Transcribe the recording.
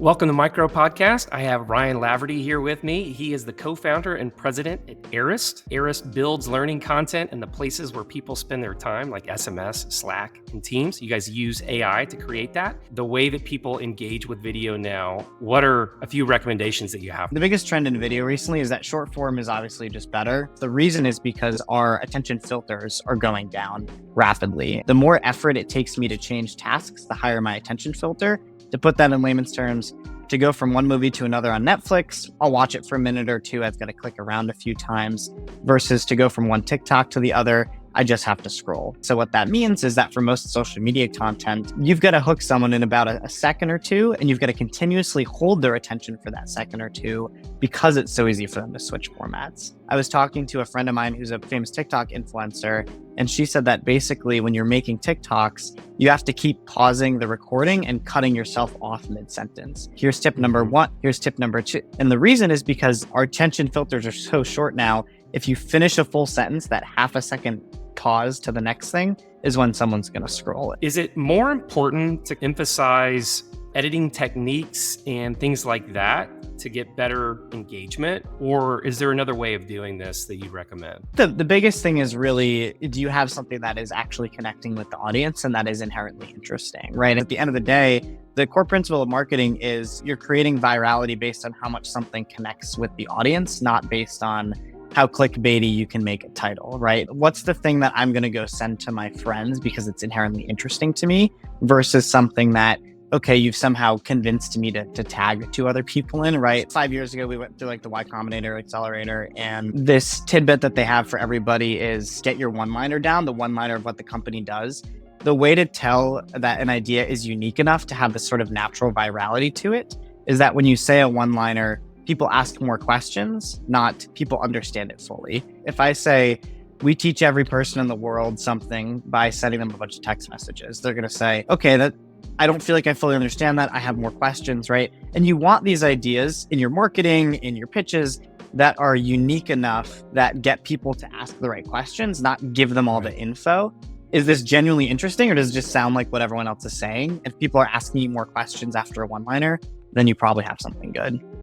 Welcome to Micro Podcast. I have Ryan Laverty here with me. He is the co-founder and president at Arist. Arist builds learning content in the places where people spend their time, like SMS, Slack, and Teams. You guys use AI to create that. The way that people engage with video now, what are a few recommendations that you have? The biggest trend in video recently is that short form is obviously just better. The reason is because our attention filters are going down rapidly. The more effort it takes me to change tasks, the higher my attention filter. To put that in layman's terms, to go from one movie to another on Netflix, I'll watch it for a minute or two. I've got to click around a few times versus to go from one TikTok to the other, I just have to scroll. So what that means is that for most social media content, you've got to hook someone in about a second or two, and you've got to continuously hold their attention for that second or two because it's so easy for them to switch formats. I was talking to a friend of mine who's a famous TikTok influencer, and she said that basically when you're making TikToks, you have to keep pausing the recording and cutting yourself off mid-sentence. Here's tip number one, here's tip number two. And the reason is because our attention filters are so short now. If you finish a full sentence, that half a second pause to the next thing is when someone's going to scroll it. Is it more important to emphasize editing techniques and things like that to get better engagement? Or is there another way of doing this that you recommend? The biggest thing is really, do you have something that is actually connecting with the audience and that is inherently interesting, right? At the end of the day, the core principle of marketing is you're creating virality based on how much something connects with the audience, not based on how clickbaity you can make a title, right? What's the thing that I'm going to go send to my friends because it's inherently interesting to me versus something that, okay, you've somehow convinced me to tag two other people in, right? 5 years ago, we went through like the Y Combinator accelerator, and this tidbit that they have for everybody is get your one-liner down, the one-liner of what the company does. The way to tell that an idea is unique enough to have this sort of natural virality to it is that when you say a one-liner, people ask more questions, not people understand it fully. If I say, we teach every person in the world something by sending them a bunch of text messages, they're going to say, okay, I don't feel like I fully understand that. I have more questions, right? And you want these ideas in your marketing, in your pitches that are unique enough that get people to ask the right questions, not give them all the info. Is this genuinely interesting or does it just sound like what everyone else is saying? If people are asking you more questions after a one-liner, then you probably have something good.